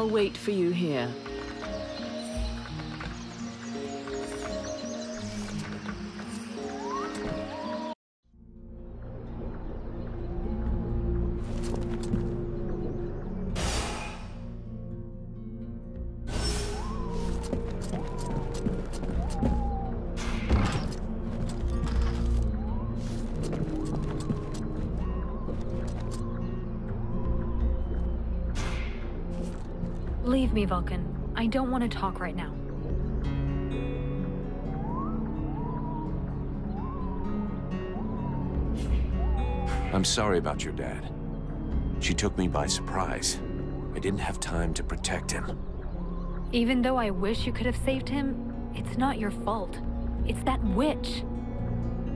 I'll wait for you here. Leave me, Vulcan. I don't want to talk right now. I'm sorry about your dad. She took me by surprise. I didn't have time to protect him. Even though I wish you could have saved him, it's not your fault. It's that witch.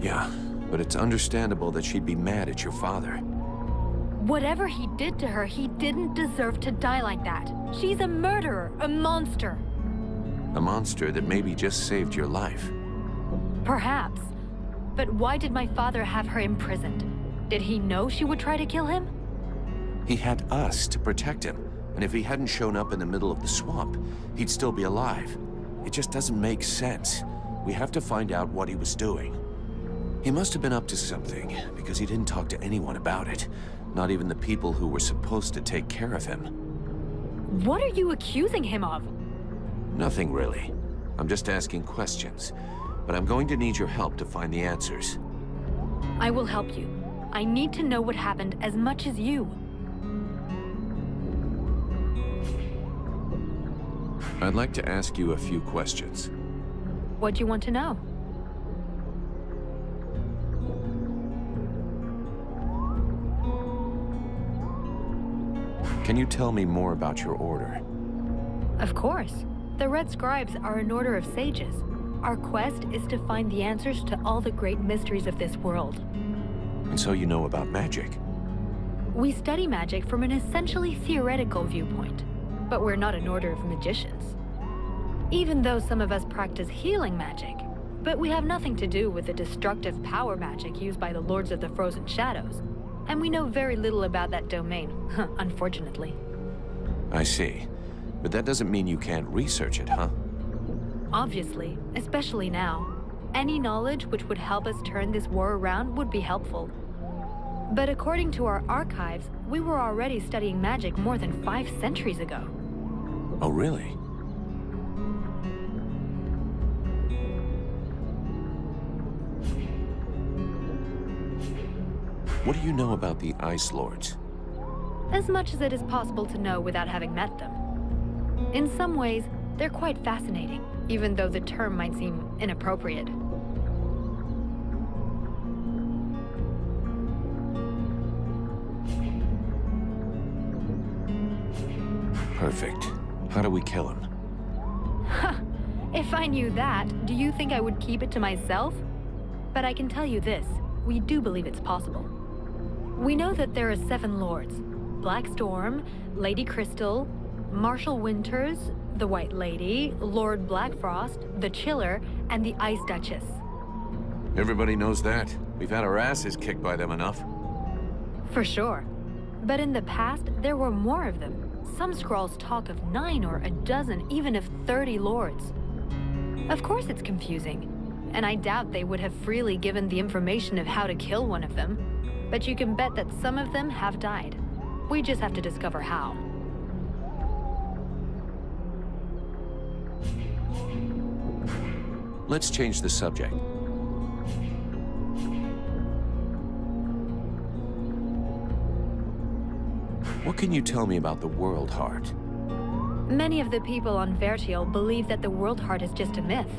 Yeah, but it's understandable that she'd be mad at your father. Whatever he did to her, he didn't deserve to die like that. She's a murderer, a monster. A monster that maybe just saved your life. Perhaps. But why did my father have her imprisoned? Did he know she would try to kill him? He had us to protect him, and if he hadn't shown up in the middle of the swamp, he'd still be alive. It just doesn't make sense. We have to find out what he was doing. He must have been up to something, because he didn't talk to anyone about it. Not even the people who were supposed to take care of him. What are you accusing him of? Nothing really. I'm just asking questions. But I'm going to need your help to find the answers. I will help you. I need to know what happened as much as you. I'd like to ask you a few questions. What do you want to know? Can you tell me more about your order? Of course. The Red Scribes are an order of sages. Our quest is to find the answers to all the great mysteries of this world. And so you know about magic? We study magic from an essentially theoretical viewpoint, but we're not an order of magicians. Even though some of us practice healing magic, but we have nothing to do with the destructive power magic used by the Lords of the Frozen Shadows, and we know very little about that domain, unfortunately. I see. But that doesn't mean you can't research it, huh? Obviously, especially now. Any knowledge which would help us turn this war around would be helpful. But according to our archives, we were already studying magic more than 5 centuries ago. Oh, really? What do you know about the Ice Lords? As much as it is possible to know without having met them. In some ways, they're quite fascinating, even though the term might seem inappropriate. Perfect. How do we kill him? If I knew that, do you think I would keep it to myself? But I can tell you this, we do believe it's possible. We know that there are 7 lords. Black Storm, Lady Crystal, Marshal Winters, the White Lady, Lord Blackfrost, the Chiller, and the Ice Duchess. Everybody knows that. We've had our asses kicked by them enough. For sure. But in the past, there were more of them. Some scrolls talk of 9 or a dozen, even of 30 lords. Of course it's confusing, and I doubt they would have freely given the information of how to kill one of them. But you can bet that some of them have died. We just have to discover how. Let's change the subject. What can you tell me about the World Heart? Many of the people on Vertiel believe that the World Heart is just a myth.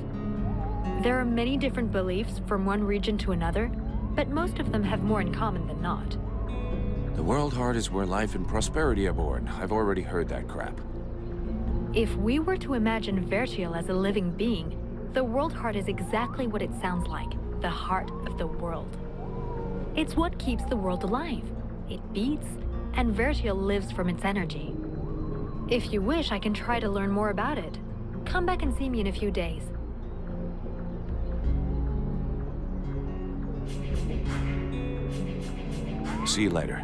There are many different beliefs from one region to another, but most of them have more in common than not. The World Heart is where life and prosperity are born. I've already heard that crap. If we were to imagine Vertiel as a living being, the World Heart is exactly what it sounds like, the heart of the world. It's what keeps the world alive. It beats, and Vertiel lives from its energy. If you wish, I can try to learn more about it. Come back and see me in a few days. See you later.